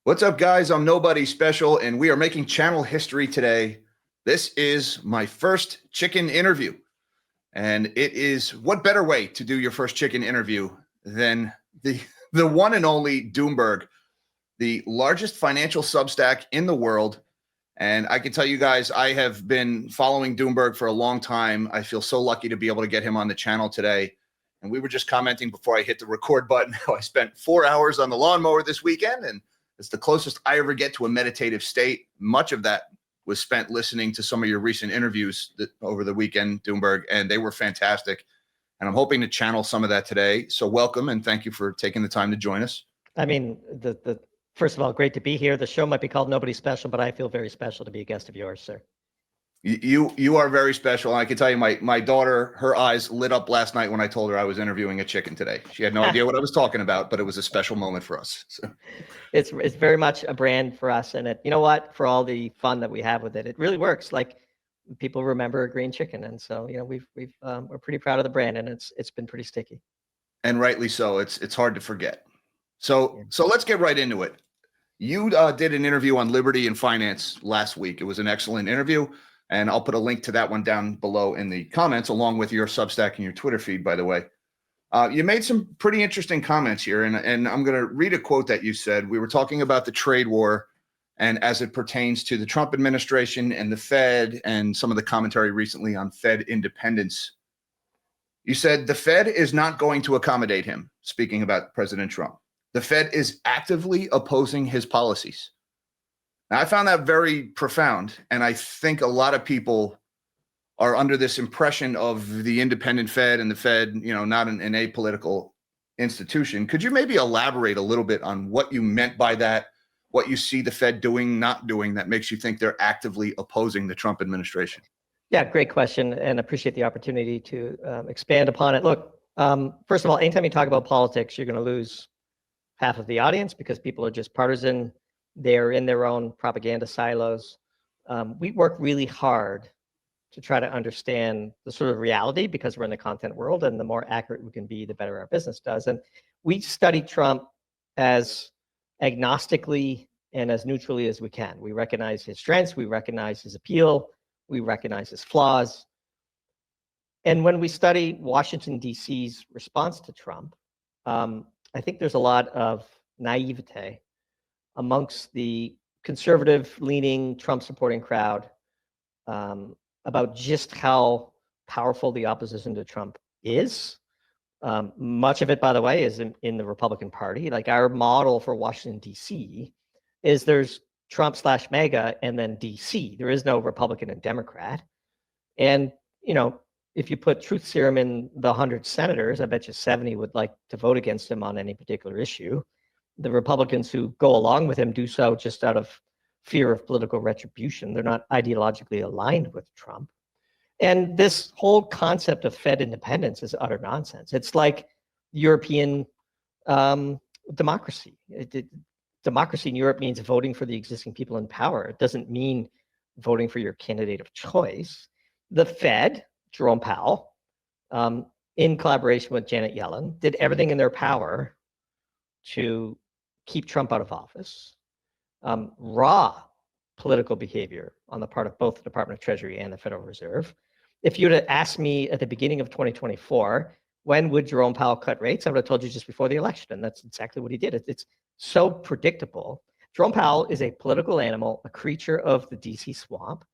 What's up, guys? I'm Nobody Special, and we are making channel history today. This is my first chicken interview, and it is what better way to do your first chicken interview than the one and only Doomberg, the largest financial Substack in the world. And I can tell you guys, I have been following Doomberg for a long time. I feel so lucky to be able to get him on the channel today. And we were just commenting before I hit the record button how I spent 4 hours on the lawnmower this weekend, and it's the closest I ever get to a meditative state. Much of that was spent listening to some of your recent interviews over the weekend, Doomberg, and they were fantastic. And I'm hoping to channel some of that today. So welcome, and thank you for taking the time to join us. I mean, first of all, great to be here. The show might be called Nobody Special, but I feel very special to be a guest of yours, sir. You are very special. I can tell you, my daughter, her eyes lit up last night when I told her I was interviewing a chicken today. She had no idea what I was talking about, but it was a special moment for us. So. It's very much a brand for us, and you know what? For all the fun that we have with it, it really works. Like people remember a green chicken, and so we're pretty proud of the brand, and it's been pretty sticky. And rightly so. It's hard to forget. So let's get right into it. You did an interview on Liberty and Finance last week. It was an excellent interview. And I'll put a link to that one down below in the comments, along with your Substack and your Twitter feed, by the way. You made some pretty interesting comments here, and I'm going to read a quote that you said. We were talking about the trade war and as it pertains to the Trump administration and the Fed and some of the commentary recently on Fed independence. You said the Fed is not going to accommodate him, speaking about President Trump. The Fed is actively opposing his policies. Now, I found that very profound, and I think a lot of people are under this impression of the independent Fed and the Fed, not an apolitical institution. Could you maybe elaborate a little bit on what you meant by that, what you see the Fed doing, not doing, that makes you think they're actively opposing the Trump administration? Yeah, great question, and appreciate the opportunity to expand upon it. Look, first of all, anytime you talk about politics, you're going to lose half of the audience because people are just partisan. They're in their own propaganda silos. We work really hard to try to understand the sort of reality because we're in the content world, and the more accurate we can be, the better our business does. And we study Trump as agnostically and as neutrally as we can. We recognize his strengths, we recognize his appeal, we recognize his flaws. And when we study Washington, D.C.'s response to Trump, I think there's a lot of naivete amongst the conservative-leaning, Trump-supporting crowd about just how powerful the opposition to Trump is. Much of it, by the way, is in the Republican Party. Like our model for Washington, D.C. is there's Trump/MAGA and then D.C. There is no Republican and Democrat. And, if you put truth serum in the 100 senators, I bet you 70 would like to vote against him on any particular issue. The Republicans who go along with him do so just out of fear of political retribution. They're not ideologically aligned with Trump. And this whole concept of Fed independence is utter nonsense. It's like European democracy. Democracy in Europe means voting for the existing people in power. It doesn't mean voting for your candidate of choice. The Fed, Jerome Powell, in collaboration with Janet Yellen, did everything in their power to keep Trump out of office. Raw political behavior on the part of both the Department of Treasury and the Federal Reserve. If you'd have asked me at the beginning of 2024, when would Jerome Powell cut rates, I would have told you just before the election, and that's exactly what he did. It's so predictable. Jerome Powell is a political animal, a creature of the DC swamp.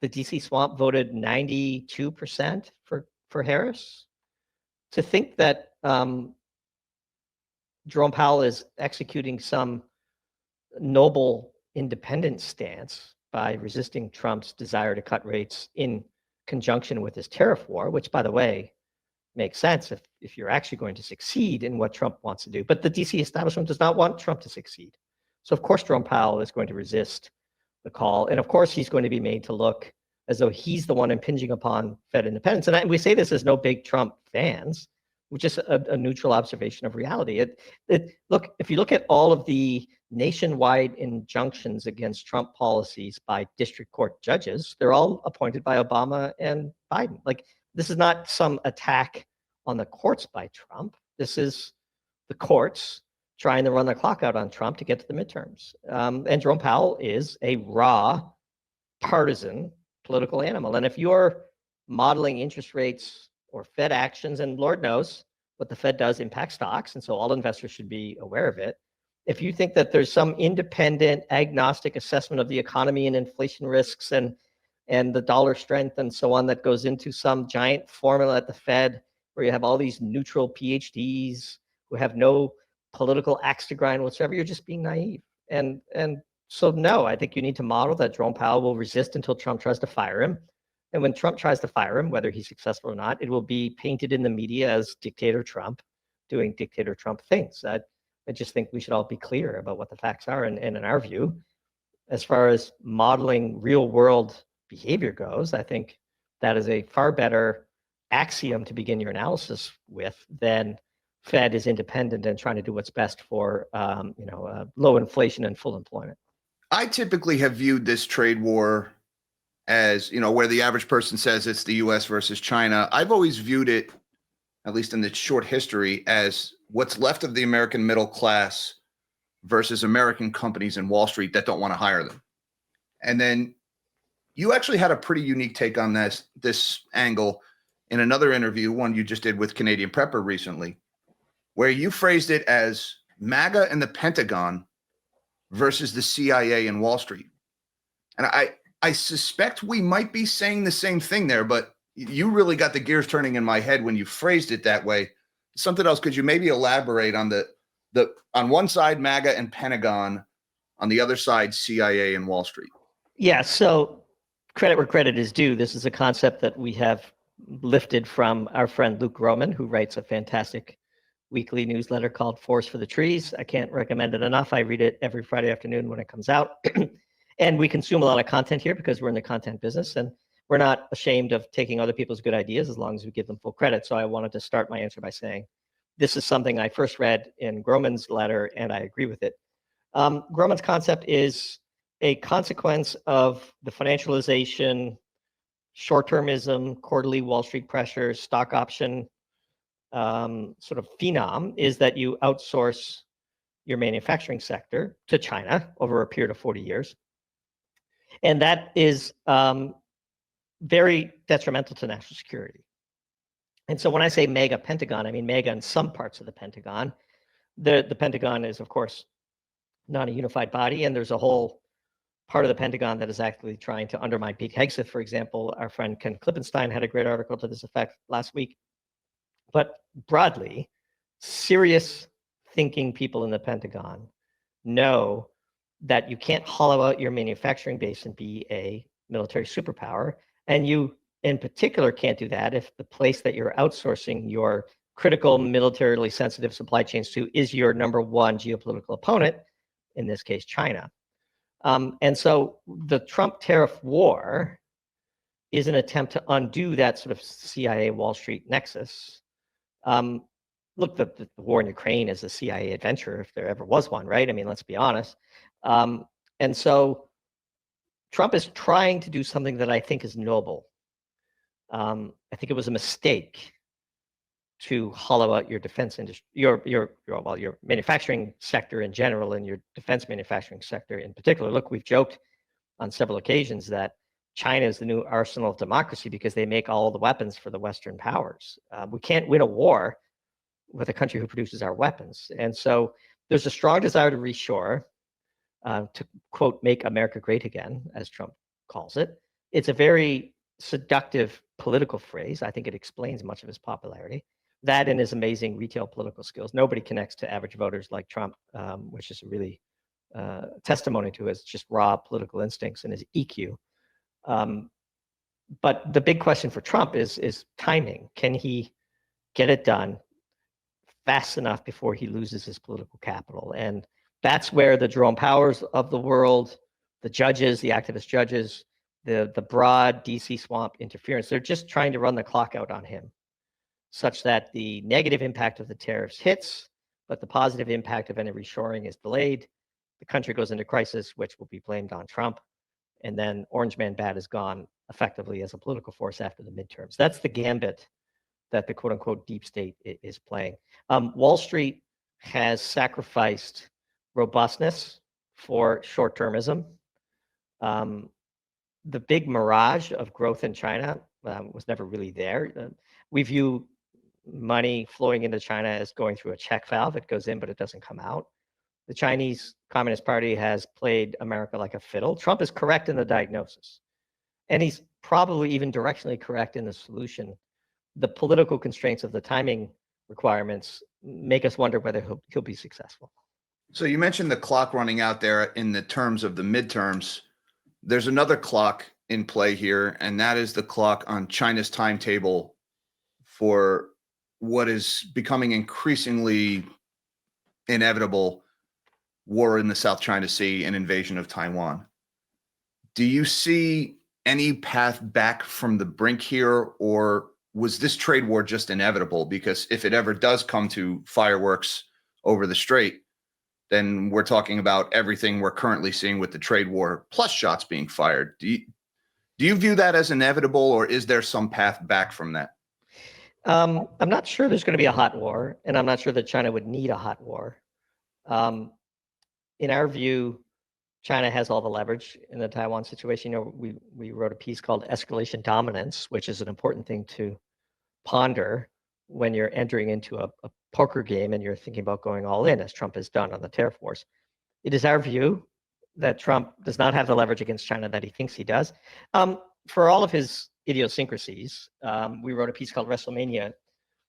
The DC swamp voted 92% for Harris. To think that Jerome Powell is executing some noble independent stance by resisting Trump's desire to cut rates in conjunction with his tariff war, which, by the way, makes sense if you're actually going to succeed in what Trump wants to do. But the DC establishment does not want Trump to succeed. So, of course, Jerome Powell is going to resist the call. And, of course, he's going to be made to look as though he's the one impinging upon Fed independence. And we say this as no big Trump fans, which is a neutral observation of reality. Look, if you look at all of the nationwide injunctions against Trump policies by district court judges, they're all appointed by Obama and Biden. Like, this is not some attack on the courts by Trump. This is the courts trying to run the clock out on Trump to get to the midterms. And Jerome Powell is a raw partisan political animal. And if you're modeling interest rates or Fed actions, and Lord knows what the Fed does impact stocks, and so all investors should be aware of it. If you think that there's some independent, agnostic assessment of the economy and inflation risks and the dollar strength and so on that goes into some giant formula at the Fed where you have all these neutral PhDs who have no political axe to grind whatsoever, you're just being naive. And so no, I think you need to model that Jerome Powell will resist until Trump tries to fire him. And when Trump tries to fire him, whether he's successful or not, it will be painted in the media as dictator Trump doing dictator Trump things. I just think we should all be clear about what the facts are. And in our view, as far as modeling real world behavior goes, I think that is a far better axiom to begin your analysis with than Fed is independent and trying to do what's best for low inflation and full employment. I typically have viewed this trade war as, where the average person says it's the US versus China. I've always viewed it, at least in its short history, as what's left of the American middle class versus American companies in Wall Street that don't want to hire them. And then you actually had a pretty unique take on this angle in another interview, one you just did with Canadian Prepper recently, where you phrased it as MAGA and the Pentagon versus the CIA and Wall Street. And I suspect we might be saying the same thing there, but you really got the gears turning in my head when you phrased it that way. Something else, could you maybe elaborate on the on one side MAGA and Pentagon, on the other side CIA and Wall Street? Yeah, so credit where credit is due. This is a concept that we have lifted from our friend Luke Groman, who writes a fantastic weekly newsletter called Forest for the Trees. I can't recommend it enough. I read it every Friday afternoon when it comes out. And we consume a lot of content here because we're in the content business, and we're not ashamed of taking other people's good ideas as long as we give them full credit. So I wanted to start my answer by saying, this is something I first read in Groman's letter, and I agree with it. Groman's concept is a consequence of the financialization, short-termism, quarterly Wall Street pressure, stock option sort of phenom, is that you outsource your manufacturing sector to China over a period of 40 years. And that is very detrimental to national security. And so when I say MAGA Pentagon, I mean MAGA in some parts of the Pentagon. The Pentagon is, of course, not a unified body, and there's a whole part of the Pentagon that is actively trying to undermine Pete Hegseth, for example. Our friend Ken Klippenstein had a great article to this effect last week. But broadly, serious thinking people in the Pentagon know that you can't hollow out your manufacturing base and be a military superpower. And you, in particular, can't do that if the place that you're outsourcing your critical militarily sensitive supply chains to is your number one geopolitical opponent, in this case, China. And so the Trump tariff war is an attempt to undo that sort of CIA Wall Street nexus. Look, the war in Ukraine is a CIA adventure, if there ever was one, right? I mean, let's be honest. And so Trump is trying to do something that I think is noble. I think it was a mistake to hollow out your defense industry, your manufacturing sector in general, and your defense manufacturing sector in particular. Look, we've joked on several occasions that China is the new arsenal of democracy because they make all the weapons for the Western powers. We can't win a war with a country who produces our weapons. And so there's a strong desire to reshore, to quote, make America great again, as Trump calls it. It's a very seductive political phrase. I think it explains much of his popularity. That and his amazing retail political skills. Nobody connects to average voters like Trump, which is really testimony to his just raw political instincts and his EQ. But the big question for Trump is timing. Can he get it done fast enough before he loses his political capital? And that's where the Jerome Powers of the world, the judges, the activist judges, the broad DC swamp interference, they're just trying to run the clock out on him, such that the negative impact of the tariffs hits, but the positive impact of any reshoring is delayed. The country goes into crisis, which will be blamed on Trump. And then Orange Man Bad is gone effectively as a political force after the midterms. That's the gambit that the quote unquote deep state is playing. Wall Street has sacrificed robustness for short-termism. The big mirage of growth in China was never really there. We view money flowing into China as going through a check valve. It goes in, but it doesn't come out. The Chinese Communist Party has played America like a fiddle. Trump is correct in the diagnosis, and he's probably even directionally correct in the solution. The political constraints of the timing requirements make us wonder whether he'll be successful. So you mentioned the clock running out there in the terms of the midterms. There's another clock in play here, and that is the clock on China's timetable for what is becoming increasingly inevitable war in the South China Sea and invasion of Taiwan. Do you see any path back from the brink here, or was this trade war just inevitable? Because if it ever does come to fireworks over the strait, then we're talking about everything we're currently seeing with the trade war plus shots being fired. Do you view that as inevitable, or is there some path back from that? I'm not sure there's going to be a hot war, and I'm not sure that China would need a hot war. In our view, China has all the leverage in the Taiwan situation. You know, we wrote a piece called Escalation Dominance, which is an important thing to ponder when you're entering into a poker game and you're thinking about going all in, as Trump has done on the tariff wars. It is our view that Trump does not have the leverage against China that he thinks he does. For all of his idiosyncrasies, we wrote a piece called WrestleMania,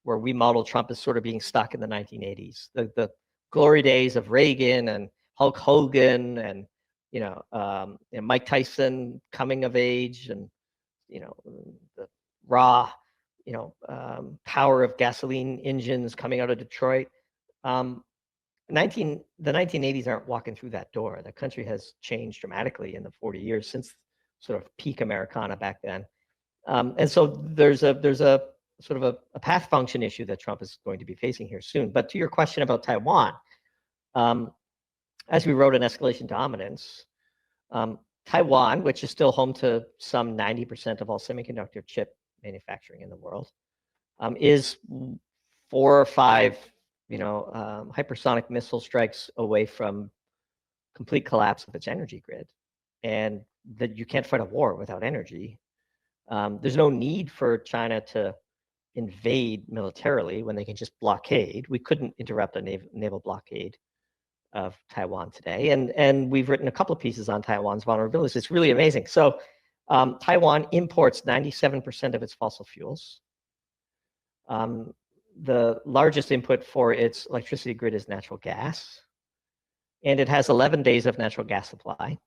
where we modeled Trump as sort of being stuck in the 1980s, the glory days of Reagan and Hulk Hogan and Mike Tyson coming of age, and the raw power of gasoline engines coming out of Detroit. The 1980s aren't walking through that door. The country has changed dramatically in the 40 years since sort of peak Americana back then. And so there's a sort of a path function issue that Trump is going to be facing here soon. But to your question about Taiwan, as we wrote in Escalation Dominance, Taiwan, which is still home to some 90% of all semiconductor chip manufacturing in the world, is 4 or 5, hypersonic missile strikes away from complete collapse of its energy grid, and that you can't fight a war without energy. There's no need for China to invade militarily when they can just blockade. We couldn't interrupt a naval blockade of Taiwan today, and we've written a couple of pieces on Taiwan's vulnerabilities. It's really amazing. So Taiwan imports 97% of its fossil fuels. The largest input for its electricity grid is natural gas, and it has 11 days of natural gas supply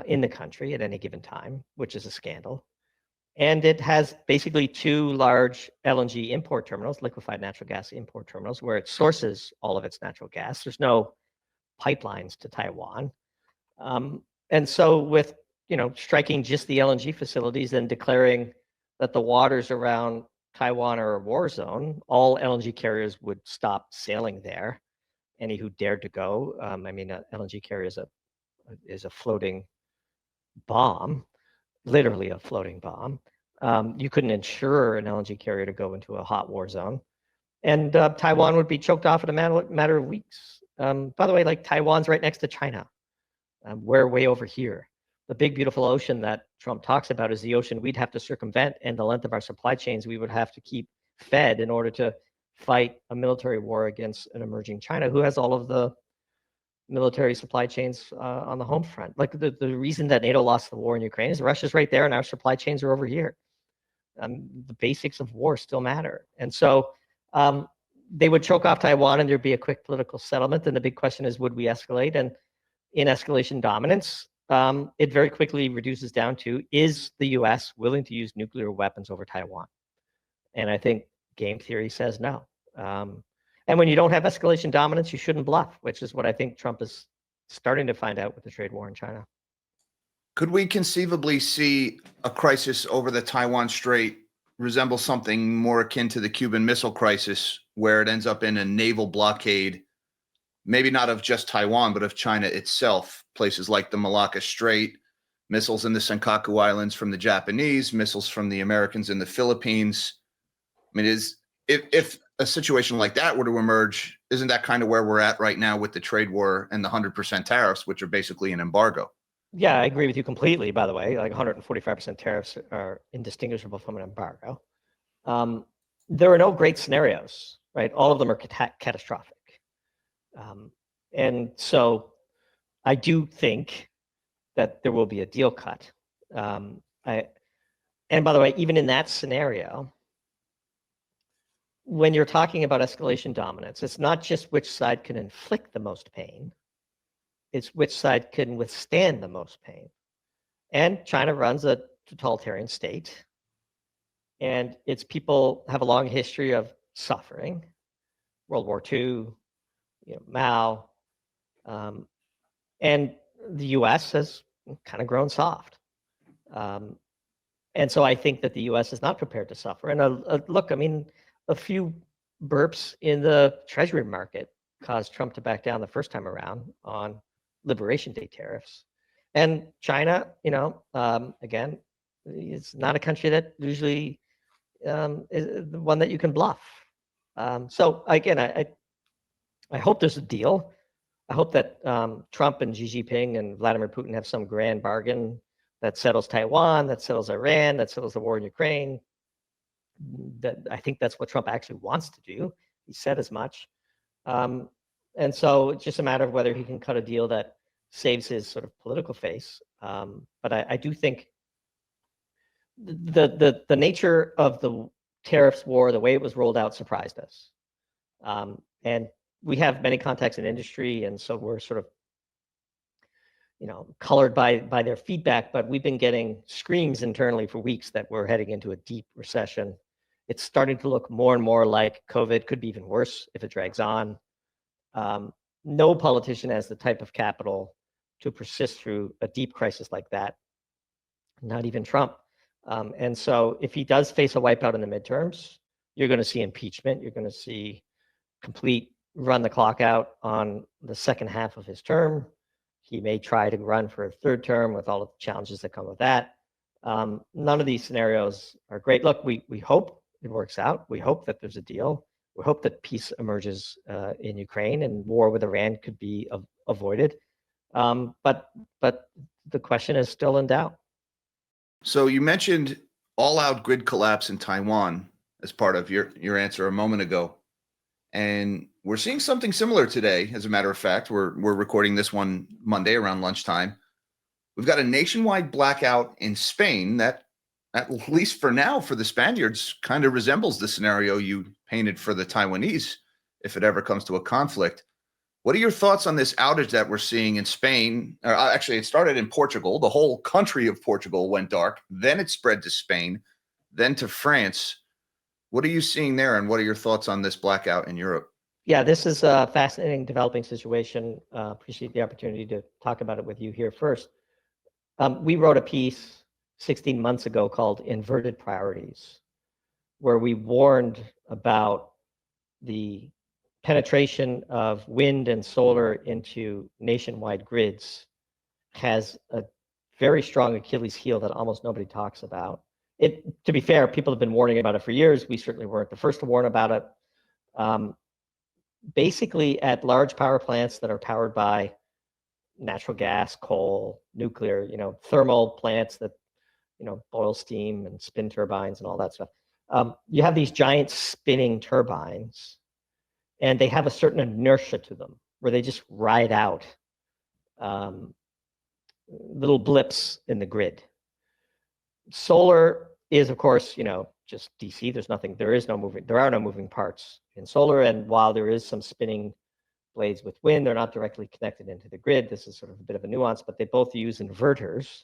in the country at any given time, which is a scandal. And it has basically 2 large LNG import terminals, liquefied natural gas import terminals, where it sources all of its natural gas. There's no pipelines to Taiwan. And so with, striking just the LNG facilities and declaring that the waters around Taiwan are a war zone, all LNG carriers would stop sailing there. Any who dared to go, an LNG carrier is a floating bomb, literally a floating bomb. You couldn't insure an LNG carrier to go into a hot war zone. And Taiwan would be choked off in a matter of weeks. By the way, Taiwan's right next to China. We're way over here. The big, beautiful ocean that Trump talks about is the ocean we'd have to circumvent, and the length of our supply chains we would have to keep fed in order to fight a military war against an emerging China, who has all of the military supply chains on the home front. The reason that NATO lost the war in Ukraine is Russia's right there and our supply chains are over here. The basics of war still matter. And so they would choke off Taiwan and there'd be a quick political settlement. And the big question is, would we escalate? And in Escalation Dominance, it very quickly reduces down to, is the US willing to use nuclear weapons over Taiwan? And I think game theory says no. And when you don't have escalation dominance, you shouldn't bluff, which is what I think Trump is starting to find out with the trade war in China. Could we conceivably see a crisis over the Taiwan Strait resemble something more akin to the Cuban Missile Crisis, where it ends up in a naval blockade, maybe not of just Taiwan, but of China itself, places like the Malacca Strait, missiles in the Senkaku Islands from the Japanese, missiles from the Americans in the Philippines? I mean, if a situation like that were to emerge, isn't that kind of where we're at right now with the trade war and the 100% tariffs, which are basically an embargo? Yeah, I agree with you completely, by the way. Like 145% tariffs are indistinguishable from an embargo. There are no great scenarios, right? All of them are catastrophic. And so I do think that there will be a deal cut. And by the way, even in that scenario, when you're talking about escalation dominance, it's not just which side can inflict the most pain, it's which side can withstand the most pain. And China runs a totalitarian state, and its people have a long history of suffering. World War II, Mao, and the U.S. has kind of grown soft. And so I think that the U.S. is not prepared to suffer. And look, I mean, a few burps in the Treasury market caused Trump to back down the first time around on Liberation Day tariffs. And China, again, it's not a country that usually is the one that you can bluff. So again, I hope there's a deal. I hope that Trump and Xi Jinping and Vladimir Putin have some grand bargain that settles Taiwan, that settles Iran, that settles the war in Ukraine. That I think that's what Trump actually wants to do. He said as much. And so it's just a matter of whether he can cut a deal that saves his sort of political face. But I do think the nature of the tariffs war, the way it was rolled out, surprised us. And we have many contacts in industry, and so we're sort of colored by their feedback, but we've been getting screams internally for weeks that we're heading into a deep recession. It's starting to look more and more like COVID, could be even worse if it drags on. No politician has the type of capital to persist through a deep crisis like that, not even Trump. And so if he does face a wipeout in the midterms, you're going to see impeachment. You're going to see complete run the clock out on the second half of his term. He may try to run for a third term with all of the challenges that come with that. None of these scenarios are great. Look, we hope it works out. We hope that there's a deal. We hope that peace emerges in Ukraine and war with Iran could be avoided. But the question is still in doubt. So you mentioned all-out grid collapse in Taiwan as part of your answer a moment ago. And we're seeing something similar today. As a matter of fact, we're recording this one Monday around lunchtime. We've got a nationwide blackout in Spain that, at least for now, for the Spaniards, kind of resembles the scenario you painted for the Taiwanese if it ever comes to a conflict. What are your thoughts on this outage that we're seeing in Spain? Actually, it started in Portugal. The whole country of Portugal went dark. Then it spread to Spain, then to France. What are you seeing there, and what are your thoughts on this blackout in Europe? Yeah, this is a fascinating developing situation. Appreciate the opportunity to talk about it with you here first. We wrote a piece 16 months ago called Inverted Priorities, where we warned about the penetration of wind and solar into nationwide grids has a very strong Achilles heel that almost nobody talks about. To be fair, people have been warning about it for years. We certainly weren't the first to warn about it. Basically, at large power plants that are powered by natural gas, coal, nuclear, thermal plants that, boil steam and spin turbines and all that stuff. You have these giant spinning turbines, and they have a certain inertia to them where they just ride out little blips in the grid. Solar is, of course, just DC. There are no moving parts in solar. And while there is some spinning blades with wind, they're not directly connected into the grid. This is sort of a bit of a nuance, but they both use inverters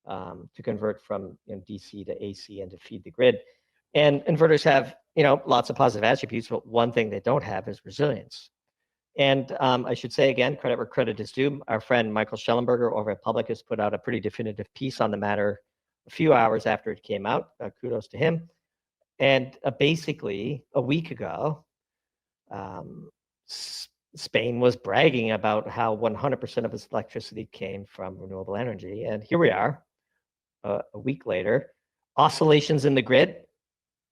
to convert from DC to AC and to feed the grid. And inverters have, lots of positive attributes, but one thing they don't have is resilience. And I should say again, credit where credit is due. Our friend Michael Schellenberger over at Publicis put out a pretty definitive piece on the matter a few hours after it came out. Kudos to him. And basically, a week ago, Spain was bragging about how 100% of its electricity came from renewable energy. And here we are, a week later, oscillations in the grid,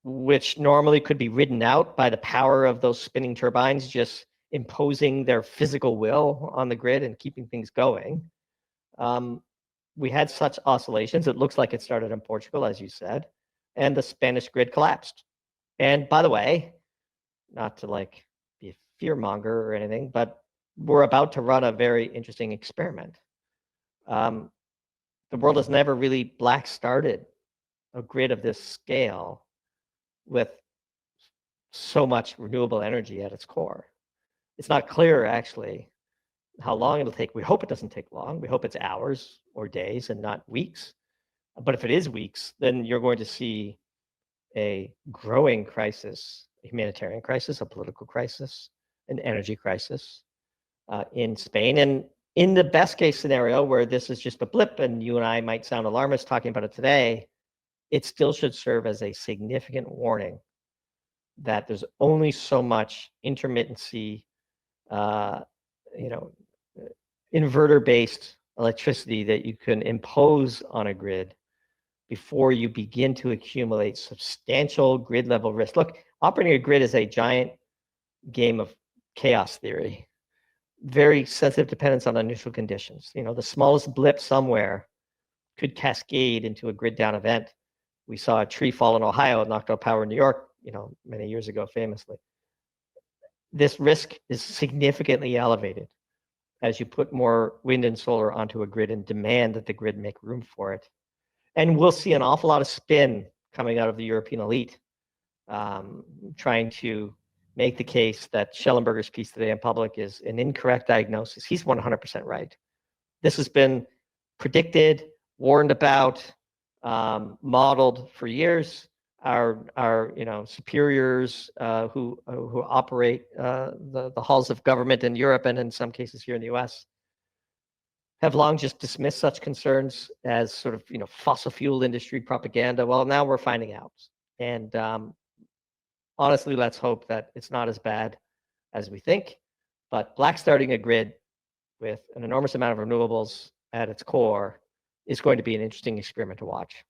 which normally could be ridden out by the power of those spinning turbines just imposing their physical will on the grid and keeping things going. We had such oscillations. It looks like it started in Portugal, as you said, and the Spanish grid collapsed. And by the way, not to like be a fear monger or anything, but we're about to run a very interesting experiment. The world has never really black started a grid of this scale with so much renewable energy at its core. It's not clear actually how long it'll take. We hope it doesn't take long. We hope it's hours or days and not weeks. But if it is weeks, then you're going to see a growing crisis, a humanitarian crisis, a political crisis, an energy crisis in Spain. And in the best case scenario, where this is just a blip and you and I might sound alarmist talking about it today, it still should serve as a significant warning that there's only so much intermittency, inverter-based electricity that you can impose on a grid before you begin to accumulate substantial grid-level risk. Look, operating a grid is a giant game of chaos theory. Very sensitive dependence on initial conditions. The smallest blip somewhere could cascade into a grid down event. We saw a tree fall in Ohio and knocked out power in New York, many years ago, famously. This risk is significantly elevated as you put more wind and solar onto a grid and demand that the grid make room for it. And we'll see an awful lot of spin coming out of the European elite, trying to make the case that Schellenberger's piece today in public is an incorrect diagnosis. He's 100% right. This has been predicted, warned about, modeled for years. Our superiors who operate the halls of government in Europe and in some cases here in the U.S. have long just dismissed such concerns as sort of fossil fuel industry propaganda. Well, now we're finding out, and honestly, let's hope that it's not as bad as we think. But black starting a grid with an enormous amount of renewables at its core is going to be an interesting experiment to watch.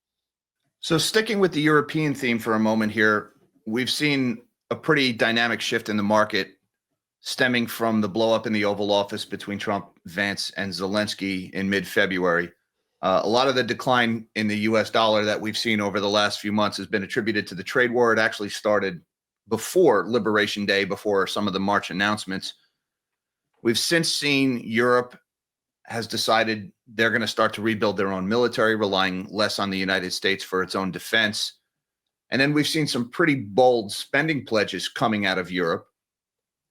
So sticking with the European theme for a moment here, we've seen a pretty dynamic shift in the market stemming from the blow up in the Oval Office between Trump, Vance, and Zelensky in mid-February. A lot of the decline in the US dollar that we've seen over the last few months has been attributed to the trade war. It actually started before Liberation Day, before some of the March announcements. We've since seen Europe has decided they're going to start to rebuild their own military, relying less on the United States for its own defense. And then we've seen some pretty bold spending pledges coming out of Europe.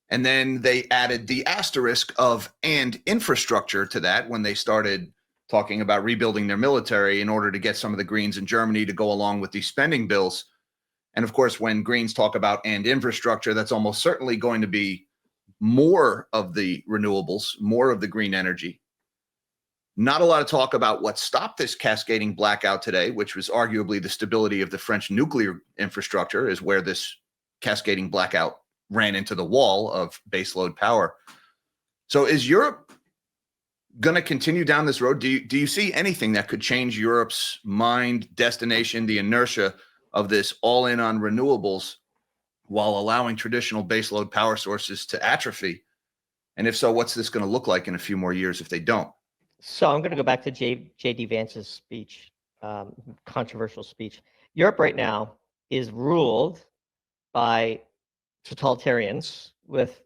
And then they added the asterisk of "and infrastructure" to that when they started talking about rebuilding their military in order to get some of the Greens in Germany to go along with these spending bills. And of course, when Greens talk about "and infrastructure," that's almost certainly going to be more of the renewables, more of the green energy. Not a lot of talk about what stopped this cascading blackout today, which was arguably the stability of the French nuclear infrastructure, is where this cascading blackout ran into the wall of baseload power. So is Europe going to continue down this road? Do you see anything that could change Europe's mind, destination, the inertia of this all in on renewables while allowing traditional baseload power sources to atrophy? And if so, what's this going to look like in a few more years if they don't? So I'm going to go back to J.D. Vance's speech, controversial speech. Europe right now is ruled by totalitarians with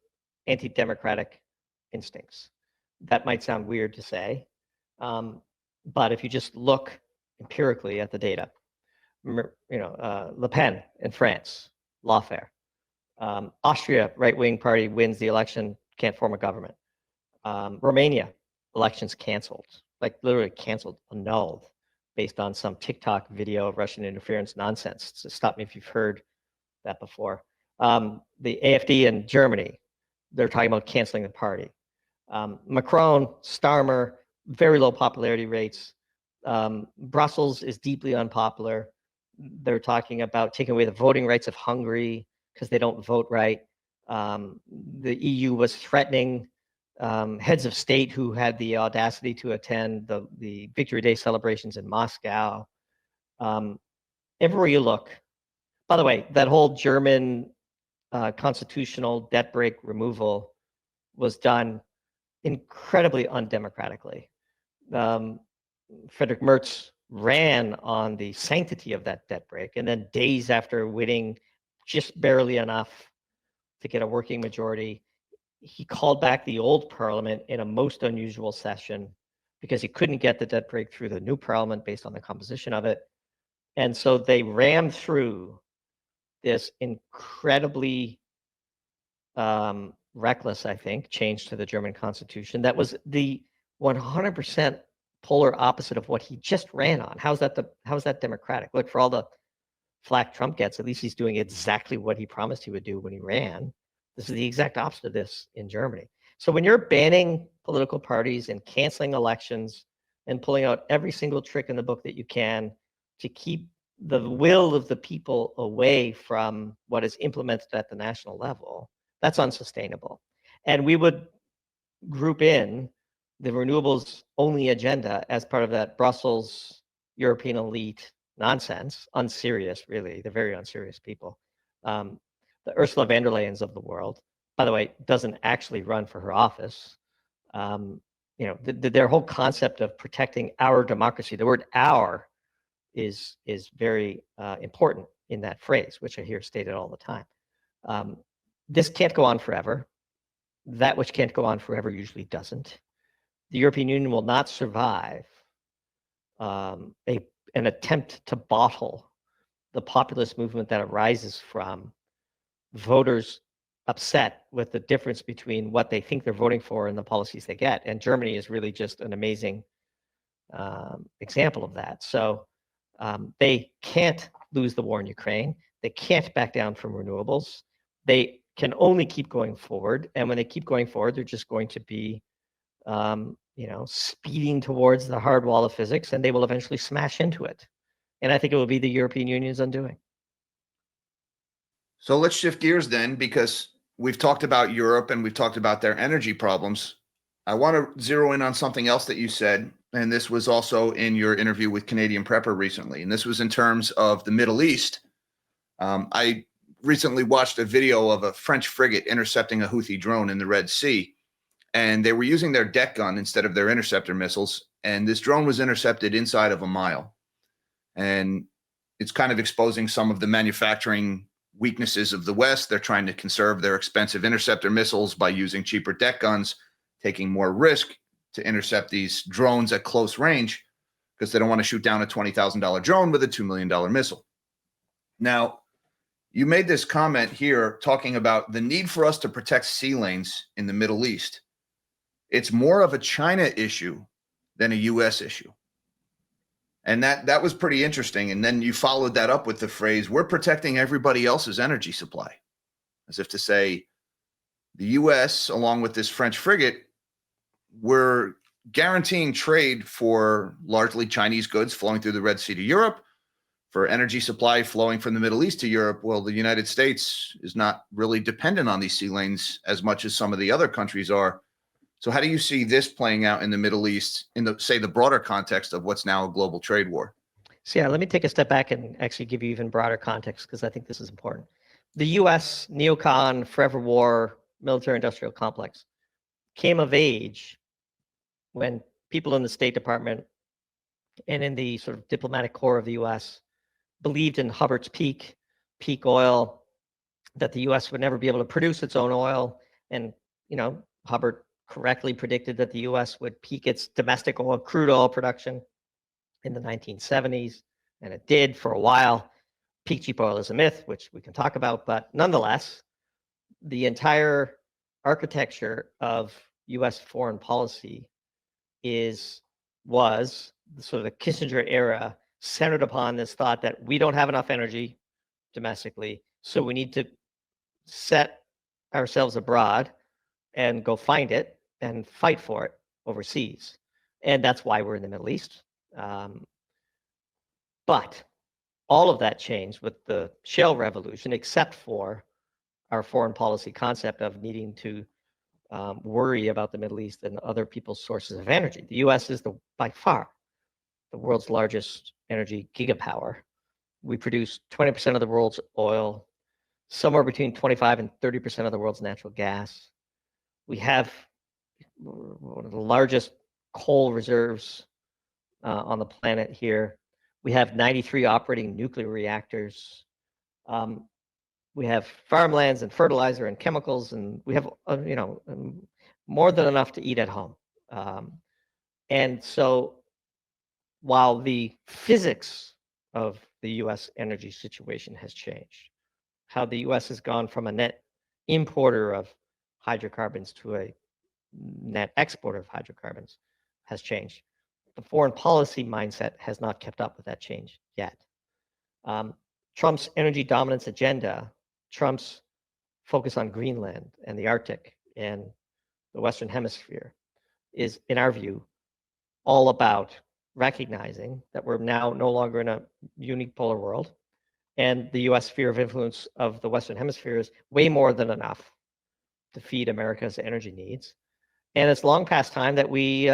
anti-democratic instincts. That might sound weird to say, but if you just look empirically at the data, Le Pen in France, lawfare. Austria, right-wing party wins the election, can't form a government. Romania, elections canceled, like literally canceled, annulled, based on some TikTok video of Russian interference nonsense. So stop me if you've heard that before. The AfD in Germany, they're talking about canceling the party. Macron, Starmer, very low popularity rates. Brussels is deeply unpopular. They're talking about taking away the voting rights of Hungary because they don't vote right. The EU was threatening heads of state who had the audacity to attend the Victory Day celebrations in Moscow. Everywhere you look. By the way, that whole German constitutional debt brake removal was done incredibly undemocratically. Friedrich Merz ran on the sanctity of that debt brake, and then days after winning just barely enough to get a working majority, he called back the old parliament in a most unusual session because he couldn't get the debt brake through the new parliament based on the composition of it. And so they rammed through this incredibly reckless, I think, change to the German constitution that was the 100% polar opposite of what he just ran on. How's that democratic? Look, for all the flack Trump gets, at least he's doing exactly what he promised he would do when he ran. This is the exact opposite of this in Germany. So when you're banning political parties and canceling elections and pulling out every single trick in the book that you can to keep the will of the people away from what is implemented at the national level, that's unsustainable. And we would group in the renewables only agenda as part of that Brussels European elite nonsense, unserious, really. They're very unserious people. The Ursula von der Leyens of the world, by the way, doesn't actually run for her office. Their whole concept of protecting our democracy, the word "our" is very important in that phrase, which I hear stated all the time. This can't go on forever. That which can't go on forever usually doesn't. The European Union will not survive an attempt to bottle the populist movement that arises from voters upset with the difference between what they think they're voting for and the policies they get. And Germany is really just an amazing example of that. So they can't lose the war in Ukraine. They can't back down from renewables. They can only keep going forward. And when they keep going forward, they're just going to be, speeding towards the hard wall of physics, and they will eventually smash into it. And I think it will be the European Union's undoing. So let's shift gears then, because we've talked about Europe and we've talked about their energy problems. I want to zero in on something else that you said, and this was also in your interview with Canadian Prepper recently, and this was in terms of the Middle East. I recently watched a video of a French frigate intercepting a Houthi drone in the Red Sea, and they were using their deck gun instead of their interceptor missiles, and this drone was intercepted inside of a mile. And it's kind of exposing some of the manufacturing weaknesses of the West. They're trying to conserve their expensive interceptor missiles by using cheaper deck guns, taking more risk to intercept these drones at close range because they don't want to shoot down a $20,000 drone with a $2 million missile. Now, you made this comment here talking about the need for us to protect sea lanes in the Middle East. It's more of a China issue than a U.S. issue. And that was pretty interesting. And then you followed that up with the phrase, we're protecting everybody else's energy supply, as if to say the U.S., along with this French frigate, we're guaranteeing trade for largely Chinese goods flowing through the Red Sea to Europe, for energy supply flowing from the Middle East to Europe. Well, the United States is not really dependent on these sea lanes as much as some of the other countries are. So how do you see this playing out in the Middle East in the broader context of what's now a global trade war? So yeah, let me take a step back and actually give you even broader context, because I think this is important. The U.S. neocon forever war military industrial complex came of age when people in the State Department and in the sort of diplomatic corps of the U.S. believed in Hubbard's peak oil, that the U.S. would never be able to produce its own oil. And, Hubbard correctly predicted that the U.S. would peak its domestic crude oil production in the 1970s, and it did for a while. Peak cheap oil is a myth, which we can talk about, but nonetheless, the entire architecture of U.S. foreign policy was sort of the Kissinger era, centered upon this thought that we don't have enough energy domestically, so we need to set ourselves abroad and go find it and fight for it overseas. And that's why we're in the Middle East. But all of that changed with the shale revolution, except for our foreign policy concept of needing to worry about the Middle East and other people's sources of energy. The U.S. is by far the world's largest energy gigapower. We produce 20% of the world's oil, somewhere between 25 and 30% of the world's natural gas. We have one of the largest coal reserves on the planet here. We have 93 operating nuclear reactors. We have farmlands and fertilizer and chemicals, and we have more than enough to eat at home. And so while the physics of the US energy situation has changed, how the US has gone from a net importer of hydrocarbons to a net exporter of hydrocarbons has changed. The foreign policy mindset has not kept up with that change yet. Trump's energy dominance agenda, Trump's focus on Greenland and the Arctic and the Western Hemisphere is, in our view, all about recognizing that we're now no longer in a unipolar world, and the US sphere of influence of the Western Hemisphere is way more than enough to feed America's energy needs. And it's long past time that we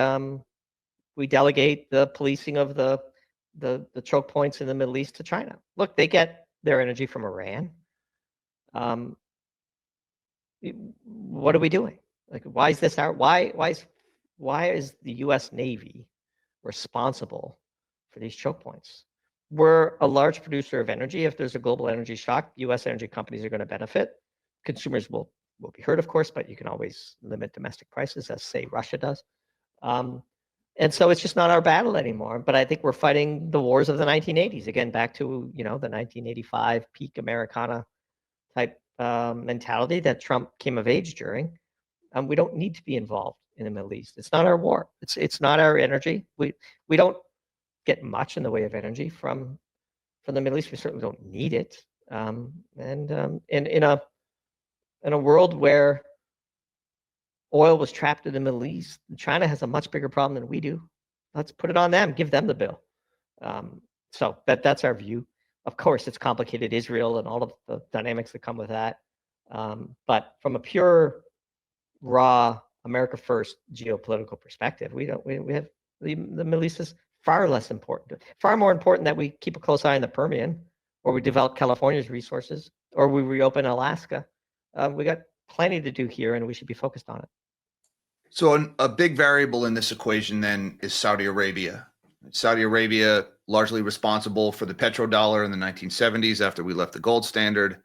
delegate the policing of the choke points in the Middle East to China. Look, they get their energy from Iran. What are we doing? Like, why is this why is the US Navy responsible for these choke points? We're a large producer of energy. If there's a global energy shock, US energy companies are going to benefit. Consumers will be hurt, of course, but you can always limit domestic prices, as say Russia does. And so it's just not our battle anymore. But I think we're fighting the wars of the 1980s, again, back to the 1985 peak Americana type mentality that Trump came of age during. We don't need to be involved in the Middle East. It's not our war. It's not our energy. We don't get much in the way of energy from the Middle East. We certainly don't need it. And in a world where oil was trapped in the Middle East, China has a much bigger problem than we do. Let's put it on them. Give them the bill. So that's our view. Of course, it's complicated, Israel and all of the dynamics that come with that. But from a pure, raw, America first geopolitical perspective, we have the Middle East is far less important, far more important that we keep a close eye on the Permian, or we develop California's resources, or we reopen Alaska. We got plenty to do here, and we should be focused on it. So a big variable in this equation then is Saudi Arabia. Saudi Arabia largely responsible for the petrodollar in the 1970s after we left the gold standard.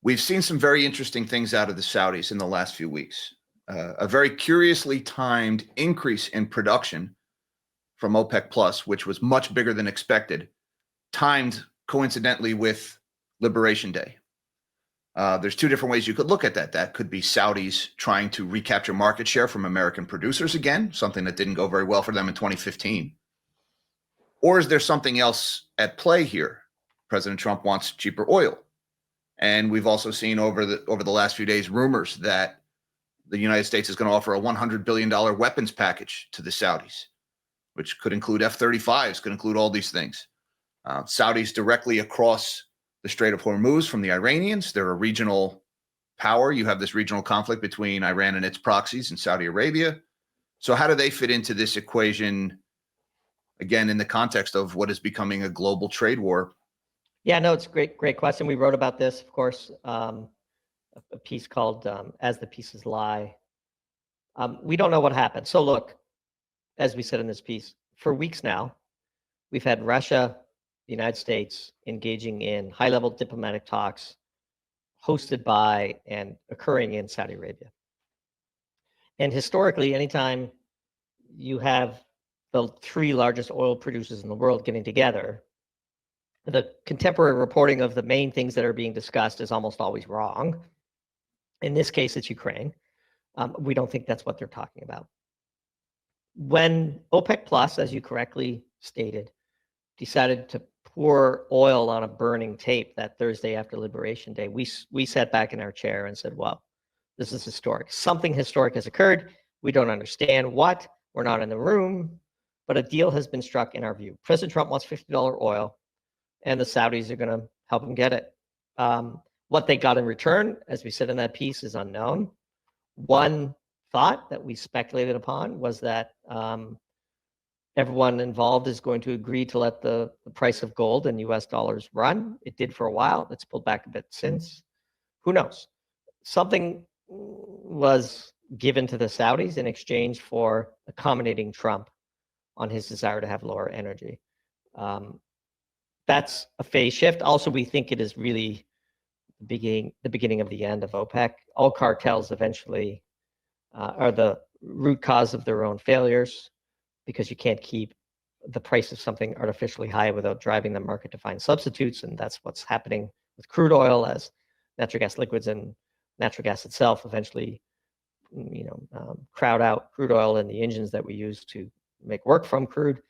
We've seen some very interesting things out of the Saudis in the last few weeks. A very curiously timed increase in production from OPEC Plus, which was much bigger than expected, timed coincidentally with Liberation Day. There's two different ways you could look at that. That could be Saudis trying to recapture market share from American producers again, something that didn't go very well for them in 2015. Or is there something else at play here? President Trump wants cheaper oil. And we've also seen over the last few days rumors that the United States is going to offer a $100 billion weapons package to the Saudis, which could include F-35s, could include all these things. Saudis directly across the Strait of Hormuz from the Iranians. They're a regional power. You have this regional conflict between Iran and its proxies and Saudi Arabia. So how do they fit into this equation, again, in the context of what is becoming a global trade war? Yeah, no, it's a great question. We wrote about this, of course, a piece called As the Pieces Lie. We don't know what happened. So look, as we said in this piece, for weeks now, we've had Russia, the United States engaging in high-level diplomatic talks hosted by and occurring in Saudi Arabia. And historically, anytime you have the three largest oil producers in the world getting together, the contemporary reporting of the main things that are being discussed is almost always wrong. In this case, it's Ukraine. We don't think that's what they're talking about. When OPEC Plus, as you correctly stated, decided to pour oil on a burning tape that Thursday after Liberation Day, we sat back in our chair and said, well, this is historic. Something historic has occurred. We don't understand what. We're not in the room, but a deal has been struck in our view. President Trump wants $50 oil, and the Saudis are going to help him get it. What they got in return, as we said in that piece, is unknown. One thought that we speculated upon was that everyone involved is going to agree to let the price of gold and US dollars run. It did for a while. It's pulled back a bit since. Who knows? Something was given to the Saudis in exchange for accommodating Trump on his desire to have lower energy. That's a phase shift. Also, we think it is really the beginning of the end of OPEC. All cartels eventually are the root cause of their own failures, because you can't keep the price of something artificially high without driving the market to find substitutes. And that's what's happening with crude oil, as natural gas liquids and natural gas itself eventually, crowd out crude oil and the engines that we use to make work from crude.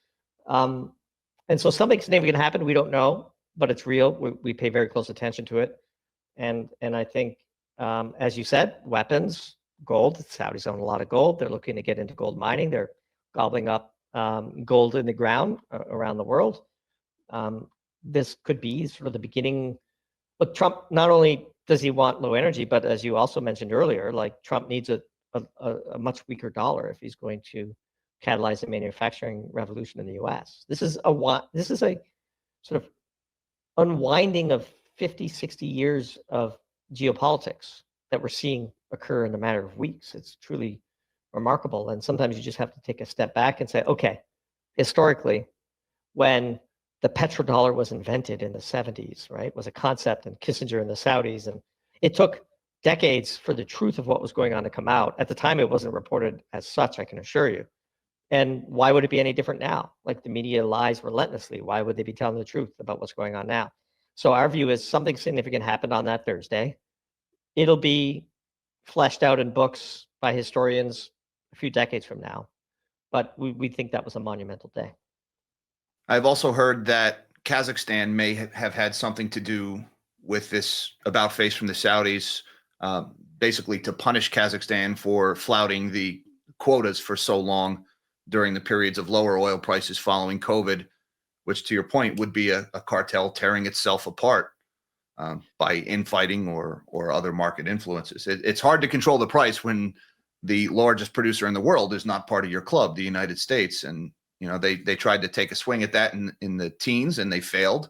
And so something significant happened. We don't know, but it's real. We pay very close attention to it. And I think, as you said, weapons, gold. The Saudis own a lot of gold. They're looking to get into gold mining. They're gobbling up gold in the ground around the world. This could be sort of the beginning. Look, Trump, not only does he want low energy, but as you also mentioned earlier, like Trump needs a much weaker dollar if he's going to catalyze a manufacturing revolution in the U.S. This is a sort of unwinding of 50, 60 years of geopolitics that we're seeing occur in a matter of weeks. It's truly remarkable. And sometimes you just have to take a step back and say, okay, historically, when the petrodollar was invented in the 70s, right, was a concept, and Kissinger and the Saudis, and it took decades for the truth of what was going on to come out. At the time, it wasn't reported as such, I can assure you. And why would it be any different now? Like, the media lies relentlessly. Why would they be telling the truth about what's going on now? So our view is something significant happened on that Thursday. It'll be fleshed out in books by historians a few decades from now, but we think that was a monumental day. I've also heard that Kazakhstan may have had something to do with this about face from the Saudis, basically to punish Kazakhstan for flouting the quotas for so long during the periods of lower oil prices following COVID, which, to your point, would be a cartel tearing itself apart by infighting or other market influences. It's hard to control the price when the largest producer in the world is not part of your club, the United States. And they tried to take a swing at that in the teens, and they failed.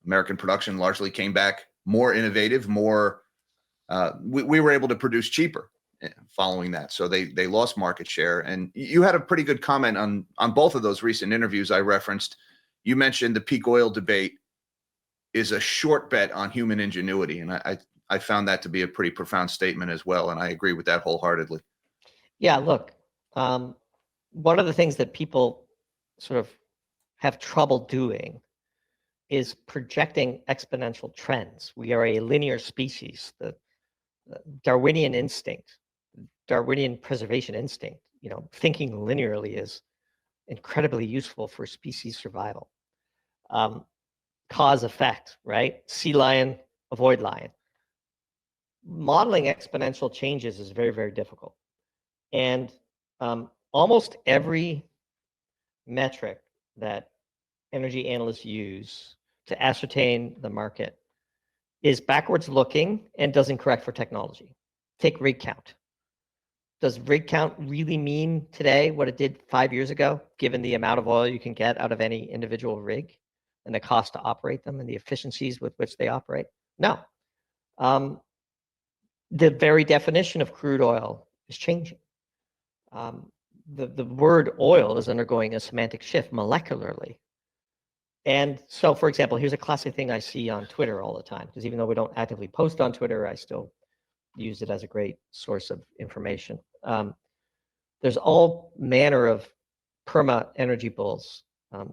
American production largely came back more innovative, more. We were able to produce cheaper following that, so they lost market share. And you had a pretty good comment on both of those recent interviews I referenced. You mentioned the peak oil debate is a short bet on human ingenuity, and I found that to be a pretty profound statement as well, and I agree with that wholeheartedly. Yeah, look, one of the things that people sort of have trouble doing is projecting exponential trends. We are a linear species. The Darwinian instinct, Darwinian preservation instinct, thinking linearly is incredibly useful for species survival. Cause effect, right? See lion, avoid lion. Modeling exponential changes is very, very difficult. And almost every metric that energy analysts use to ascertain the market is backwards looking and doesn't correct for technology. Take rig count. Does rig count really mean today what it did 5 years ago, given the amount of oil you can get out of any individual rig and the cost to operate them and the efficiencies with which they operate? No. The very definition of crude oil is changing. The word oil is undergoing a semantic shift molecularly. And so, for example, here's a classic thing I see on Twitter all the time, because even though we don't actively post on Twitter, I still use it as a great source of information. There's all manner of perma energy bulls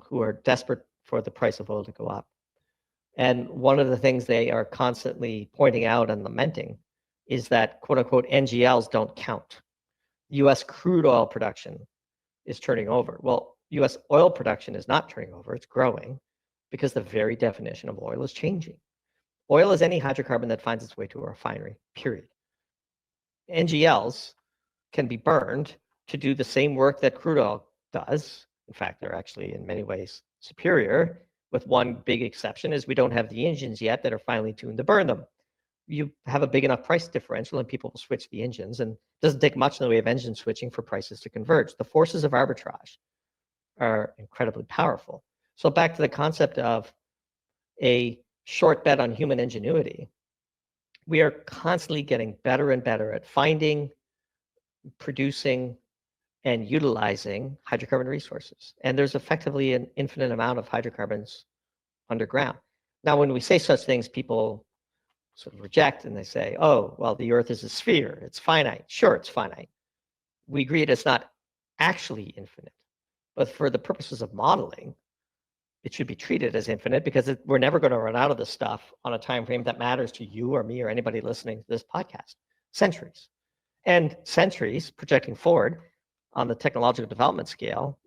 who are desperate for the price of oil to go up. And one of the things they are constantly pointing out and lamenting is that, quote unquote, NGLs don't count. US crude oil production is turning over. Well, US oil production is not turning over, it's growing, because the very definition of oil is changing. Oil is any hydrocarbon that finds its way to a refinery, period. NGLs can be burned to do the same work that crude oil does. In fact, they're actually in many ways superior, with one big exception, is we don't have the engines yet that are finely tuned to burn them. You have a big enough price differential and people will switch the engines, and it doesn't take much in the way of engine switching for prices to converge. The forces of arbitrage are incredibly powerful. So back to the concept of a short bet on human ingenuity, we are constantly getting better and better at finding, producing, and utilizing hydrocarbon resources. And there's effectively an infinite amount of hydrocarbons underground. Now, when we say such things, people sort of reject and they say, oh, well, the Earth is a sphere, it's finite. Sure, it's finite. We agree it's not actually infinite, but for the purposes of modeling, it should be treated as infinite because we're never going to run out of this stuff on a time frame that matters to you or me or anybody listening to this podcast. Centuries. And centuries, projecting forward on the technological development scale,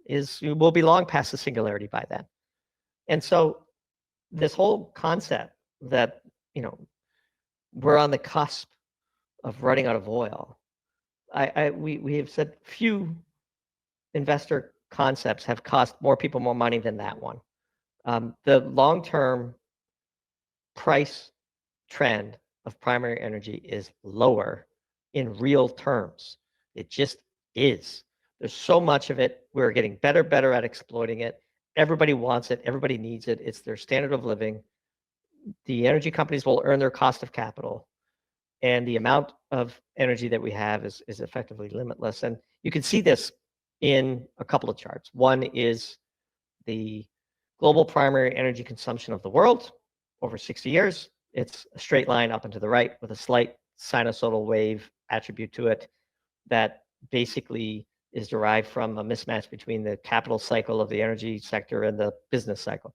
we'll be long past the singularity by then. And so this whole concept that, we're on the cusp of running out of oil, we have said few investor concepts have cost more people more money than that one. The long-term price trend of primary energy is lower in real terms. It just is. There's so much of it. We're getting better at exploiting it. Everybody wants it. Everybody needs it. It's their standard of living. The energy companies will earn their cost of capital. And the amount of energy that we have is effectively limitless. And you can see this in a couple of charts. One is the global primary energy consumption of the world over 60 years. It's a straight line up and to the right with a slight sinusoidal wave attribute to it that basically is derived from a mismatch between the capital cycle of the energy sector and the business cycle.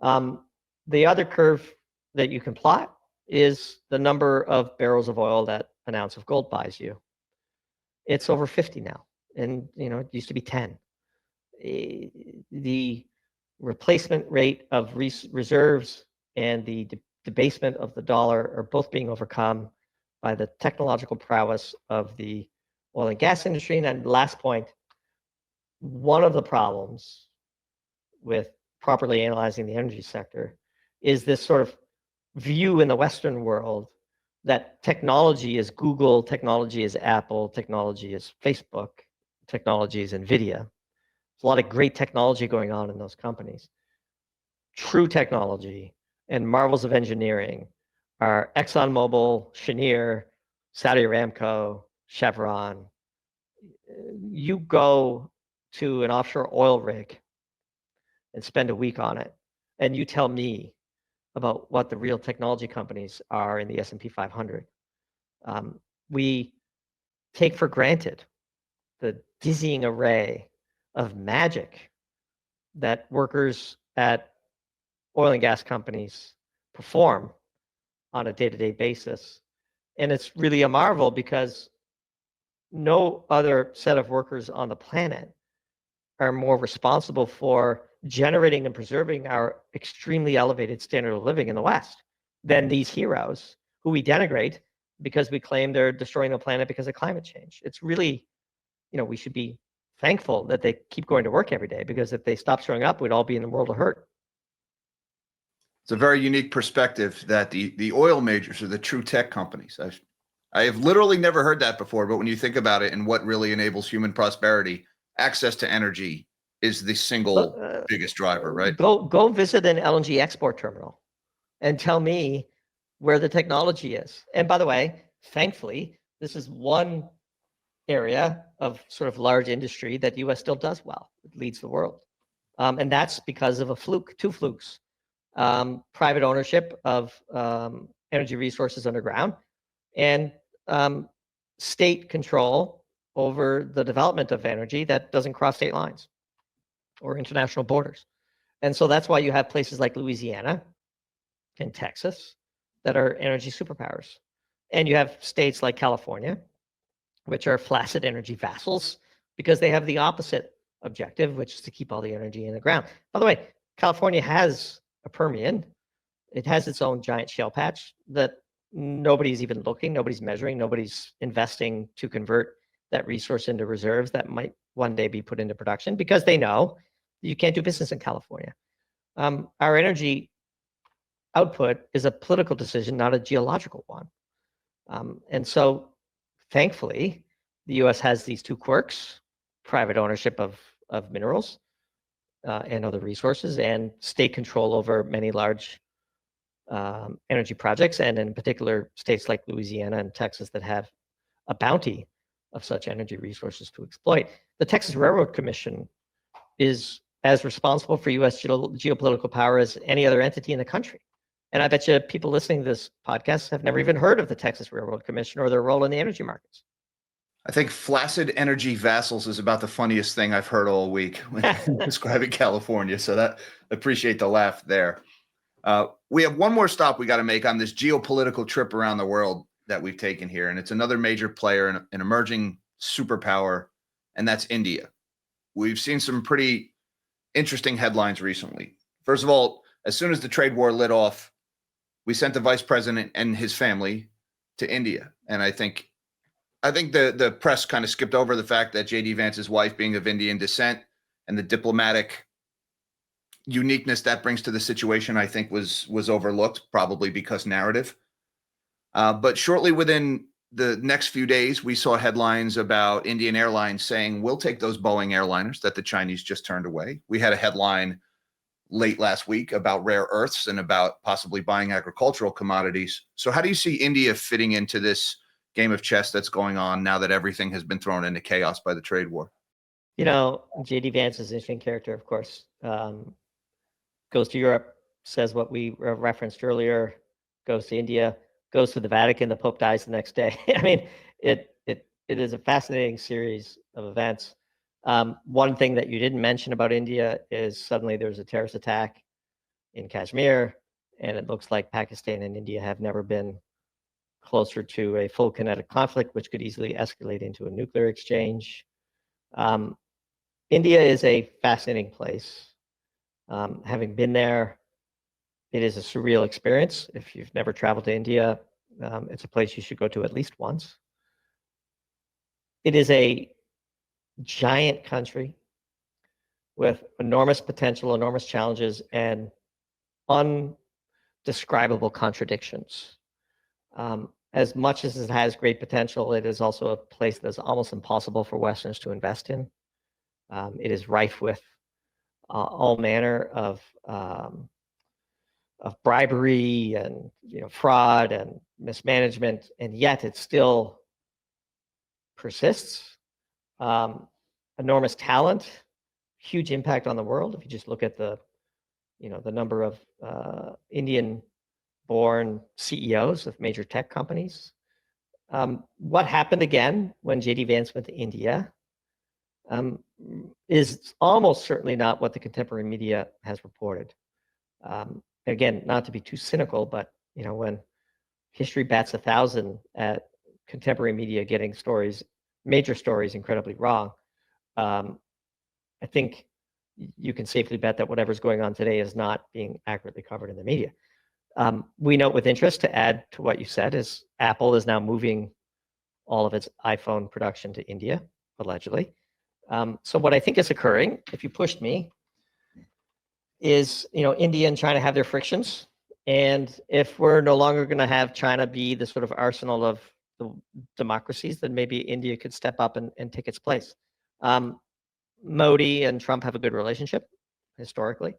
The other curve that you can plot is the number of barrels of oil that an ounce of gold buys you. It's over 50 now, and it used to be 10. The replacement rate of reserves and the debasement of the dollar are both being overcome by the technological prowess of the oil and gas industry. And last point, one of the problems with properly analyzing the energy sector is this sort of view in the Western world that technology is Google, technology is Apple, technology is Facebook, technology is NVIDIA. There's a lot of great technology going on in those companies. True technology and marvels of engineering are ExxonMobil, Cheniere, Saudi Aramco, Chevron. You go to an offshore oil rig and spend a week on it, and you tell me about what the real technology companies are in the S&P 500. We take for granted the dizzying array of magic that workers at oil and gas companies perform on a day-to-day basis. And it's really a marvel because no other set of workers on the planet are more responsible for generating and preserving our extremely elevated standard of living in the West than these heroes who we denigrate because we claim they're destroying the planet because of climate change. It's really, we should be thankful that they keep going to work every day, because if they stopped showing up, we'd all be in a world of hurt. It's a very unique perspective that the oil majors are the true tech companies. I have literally never heard that before, but when you think about it and what really enables human prosperity, access to energy is the single biggest driver, right? Go visit an LNG export terminal and tell me where the technology is. And by the way, thankfully, this is one area of sort of large industry that the US still does well. It leads the world. And that's because of two flukes. Private ownership of energy resources underground, and state control over the development of energy that doesn't cross state lines or international borders. And so that's why you have places like Louisiana and Texas that are energy superpowers. And you have states like California, which are flaccid energy vassals, because they have the opposite objective, which is to keep all the energy in the ground. By the way, California has a Permian. It has its own giant shale patch that nobody's even looking, nobody's measuring, nobody's investing to convert that resource into reserves that might one day be put into production, because they know you can't do business in California. Our energy output is a political decision, not a geological one. And so thankfully, the US has these two quirks: private ownership of minerals and other resources and state control over many large energy projects, and in particular states like Louisiana and Texas that have a bounty of such energy resources to exploit. The Texas Railroad Commission is as responsible for U.S. geopolitical power as any other entity in the country. And I bet you people listening to this podcast have never even heard of the Texas Railroad Commission or their role in the energy markets. I think flaccid energy vassals is about the funniest thing I've heard all week when describing California. So that appreciate the laugh there. We have one more stop we got to make on this geopolitical trip around the world that we've taken here. And it's another major player in an emerging superpower, and that's India. We've seen some pretty interesting headlines recently. First of all, as soon as the trade war lit off, we sent the vice president and his family to India. And I think the press kind of skipped over the fact that J.D. Vance's wife being of Indian descent and the diplomatic uniqueness that brings to the situation, I think was overlooked, probably because narrative. But shortly within the next few days, we saw headlines about Indian Airlines saying, we'll take those Boeing airliners that the Chinese just turned away. We had a headline late last week about rare earths and about possibly buying agricultural commodities. So how do you see India fitting into this game of chess that's going on now that everything has been thrown into chaos by the trade war? You know, J.D. Vance is an interesting character, of course. Goes to Europe, says what we referenced earlier, goes to India, goes to the Vatican, the Pope dies the next day. I mean, it is a fascinating series of events. One thing that you didn't mention about India is suddenly there's a terrorist attack in Kashmir, and it looks like Pakistan and India have never been closer to a full kinetic conflict, which could easily escalate into a nuclear exchange. India is a fascinating place. Having been there, it is a surreal experience. If you've never traveled to India, it's a place you should go to at least once. It is a giant country with enormous potential, enormous challenges, and undescribable contradictions. As much as it has great potential, it is also a place that is almost impossible for Westerners to invest in. It is rife with all manner of bribery and fraud and mismanagement, and yet it still persists. Enormous talent, huge impact on the world. If you just look at the number of Indian-born CEOs of major tech companies. What happened again when J.D. Vance went to India is almost certainly not what the contemporary media has reported. Again, not to be too cynical, but when history bats 1,000 at contemporary media getting major stories, incredibly wrong, I think you can safely bet that whatever's going on today is not being accurately covered in the media. We note with interest, to add to what you said, is Apple is now moving all of its iPhone production to India, allegedly. So what I think is occurring, if you pushed me, is India and China have their frictions, and if we're no longer going to have China be the sort of arsenal of the democracies, then maybe India could step up and take its place. Modi and Trump have a good relationship historically.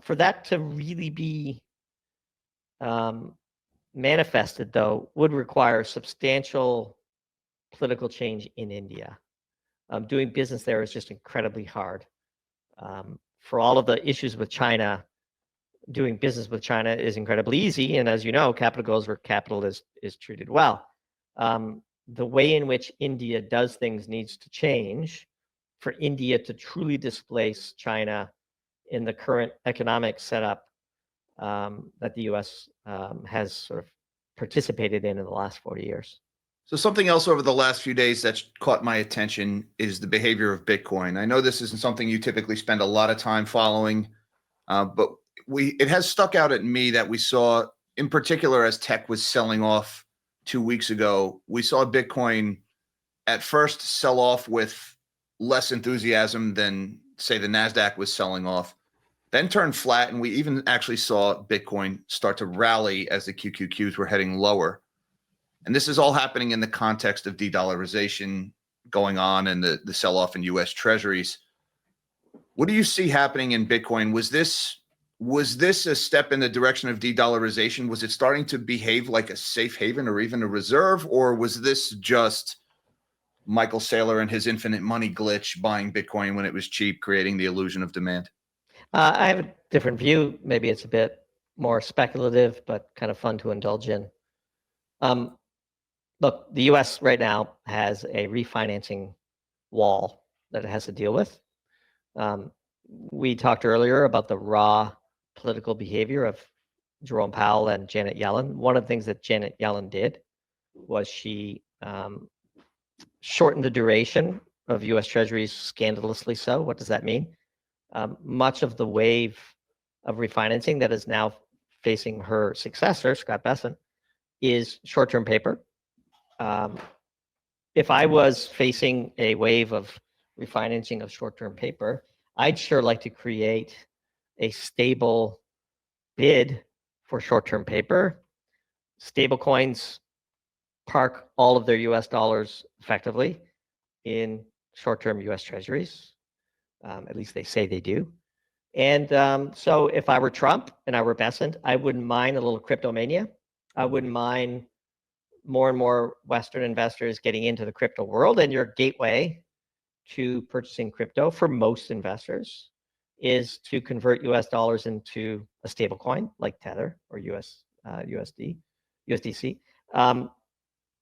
For that to really be manifested, though, would require substantial political change in India. Doing business there is just incredibly hard. For all of the issues with China, doing business with China is incredibly easy. And as you know, capital goes where capital is treated well. The way in which India does things needs to change for India to truly displace China in the current economic setup that the U.S. has sort of participated in the last 40 years. So something else over the last few days that's caught my attention is the behavior of Bitcoin. I know this isn't something you typically spend a lot of time following, but it has stuck out at me that we saw, in particular, as tech was selling off 2 weeks ago, we saw Bitcoin at first sell off with less enthusiasm than, say, the NASDAQ was selling off, then turned flat, and we even actually saw Bitcoin start to rally as the QQQs were heading lower. And this is all happening in the context of de-dollarization going on and the sell-off in U.S. Treasuries. What do you see happening in Bitcoin? Was this a step in the direction of de-dollarization? Was it starting to behave like a safe haven or even a reserve, or was this just Michael Saylor and his infinite money glitch buying Bitcoin when it was cheap, creating the illusion of demand? I have a different view. Maybe it's a bit more speculative, but kind of fun to indulge in. Look, the U.S. right now has a refinancing wall that it has to deal with. We talked earlier about the raw political behavior of Jerome Powell and Janet Yellen. One of the things that Janet Yellen did was she shortened the duration of U.S. Treasuries scandalously so. What does that mean? Much of the wave of refinancing that is now facing her successor, Scott Bessent, is short-term paper. If I was facing a wave of refinancing of short-term paper, I'd sure like to create a stable bid for short-term paper. Stable coins park all of their US dollars effectively in short-term US treasuries. At least they say they do. And so if I were Trump and I were Bessent, I wouldn't mind a little cryptomania. I wouldn't mind more and more Western investors getting into the crypto world, and your gateway to purchasing crypto for most investors is to convert US dollars into a stable coin like Tether or USDC.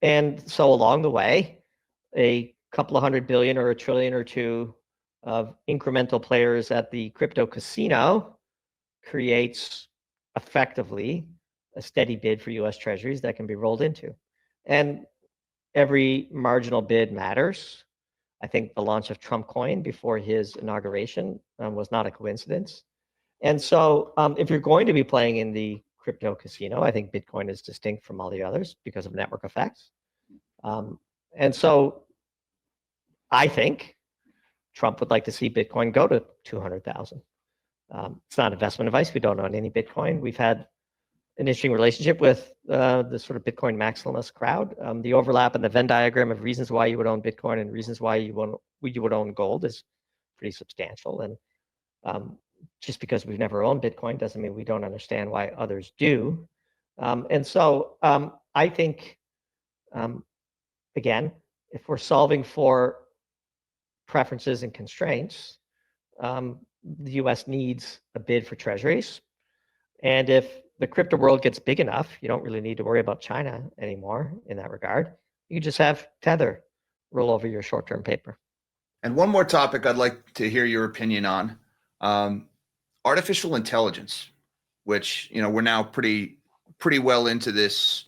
And so along the way, a couple of $100 billion or $1 trillion or two of incremental players at the crypto casino creates effectively a steady bid for US treasuries that can be rolled into. And every marginal bid matters. I think the launch of Trump Coin before his inauguration was not a coincidence. And so if you're going to be playing in the crypto casino, I think Bitcoin is distinct from all the others because of network effects. And so I think Trump would like to see Bitcoin go to 200,000. It's not investment advice. We don't own any Bitcoin. We've had an interesting relationship with the sort of Bitcoin maximalist crowd. The overlap in the Venn diagram of reasons why you would own Bitcoin and reasons why you would own gold is pretty substantial. And just because we've never owned Bitcoin doesn't mean we don't understand why others do. And so I think, again, if we're solving for preferences and constraints, the US needs a bid for treasuries. And if the crypto world gets big enough, you don't really need to worry about China anymore in that regard. You just have Tether roll over your short-term paper. And one more topic I'd like to hear your opinion on, artificial intelligence, which, you know, we're now pretty well into this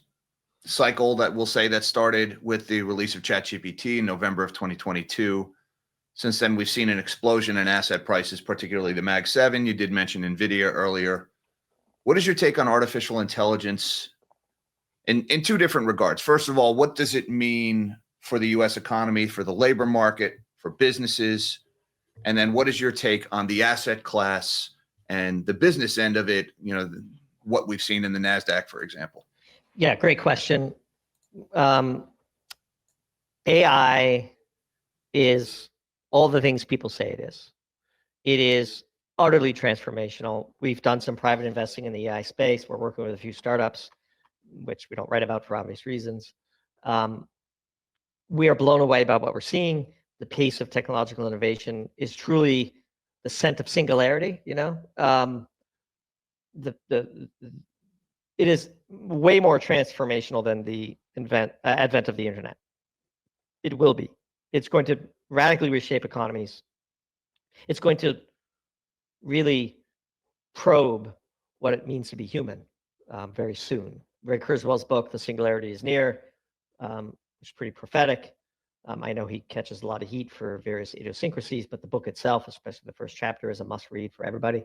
cycle that we'll say that started with the release of ChatGPT in November of 2022. Since then, we've seen an explosion in asset prices, particularly the Mag 7. You did mention NVIDIA earlier. What is your take on artificial intelligence in two different regards? First of all, what does it mean for the U.S. economy, for the labor market, for businesses? And then what is your take on the asset class and the business end of it, you know, what we've seen in the NASDAQ, for example? Yeah, great question. AI is all the things people say it is. It is utterly transformational. We've done some private investing in the AI space. We're working with a few startups, which we don't write about for obvious reasons. We are blown away by what we're seeing. The pace of technological innovation is truly the scent of singularity, you know? It is way more transformational than the advent of the internet. It will be. It's going to radically reshape economies. It's going to really probe what it means to be human very soon. Ray Kurzweil's book, The Singularity is Near, is pretty prophetic. I know he catches a lot of heat for various idiosyncrasies, but the book itself, especially the first chapter, is a must read for everybody.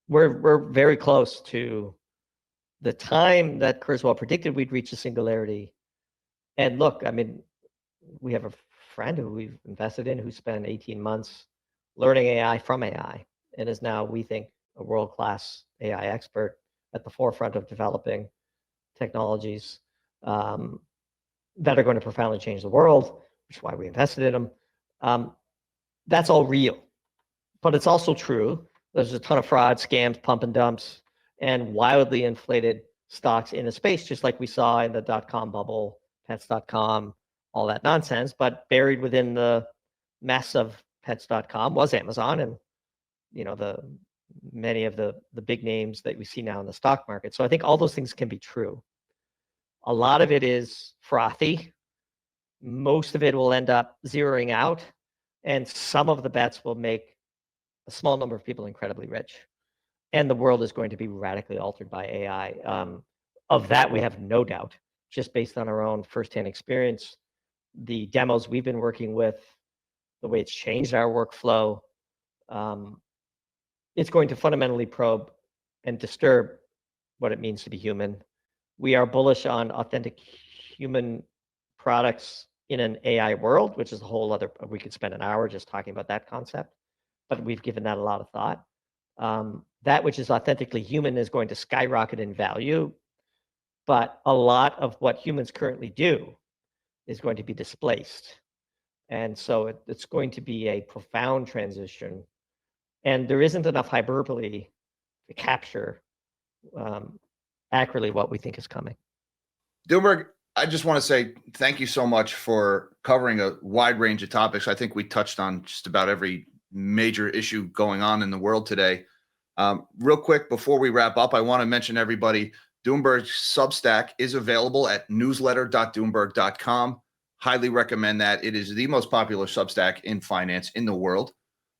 We're very close to the time that Kurzweil predicted we'd reach a singularity. And look, I mean, we have a friend who we've invested in who spent 18 months learning AI from AI and is now, we think, a world-class AI expert at the forefront of developing technologies that are going to profoundly change the world, which is why we invested in them. That's all real. But it's also true. There's a ton of fraud, scams, pump and dumps, and wildly inflated stocks in the space, just like we saw in the dot-com bubble, pets.com, all that nonsense. But buried within the mess of pets.com was Amazon and, the many of the big names that we see now in the stock market. So I think all those things can be true. A lot of it is frothy. Most of it will end up zeroing out, and some of the bets will make a small number of people incredibly rich. And the world is going to be radically altered by AI. Of that, we have no doubt, just based on our own firsthand experience, the demos we've been working with, the way it's changed our workflow. It's going to fundamentally probe and disturb what it means to be human. We are bullish on authentic human products in an AI world, which is a whole other, we could spend an hour just talking about that concept, but we've given that a lot of thought. That which is authentically human is going to skyrocket in value, but a lot of what humans currently do is going to be displaced. And so it's going to be a profound transition. And there isn't enough hyperbole to capture accurately what we think is coming. Doomberg, I just want to say thank you so much for covering a wide range of topics. I think we touched on just about every major issue going on in the world today. Real quick, before we wrap up, I want to mention everybody, Doomberg's Substack is available at newsletter.doomberg.com. Highly recommend that. It is the most popular Substack in finance in the world.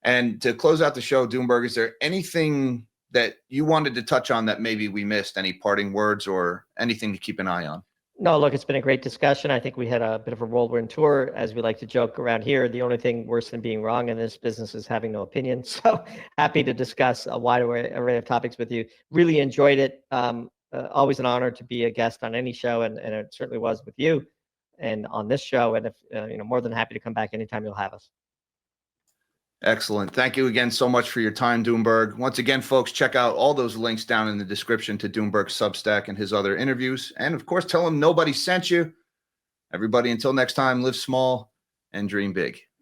And to close out the show, Doomberg, is there anything that you wanted to touch on that maybe we missed? Any parting words or anything to keep an eye on? No, look, it's been a great discussion. I think we had a bit of a whirlwind tour, as we like to joke around here. The only thing worse than being wrong in this business is having no opinion. So happy to discuss a wide array of topics with you. Really enjoyed it. Always an honor to be a guest on any show, and it certainly was with you and on this show. And if more than happy to come back anytime you'll have us. Excellent. Thank you again so much for your time, Doomberg. Once again, folks, check out all those links down in the description to Doomberg's Substack and his other interviews. And of course, tell him nobody sent you. Everybody, until next time, live small and dream big.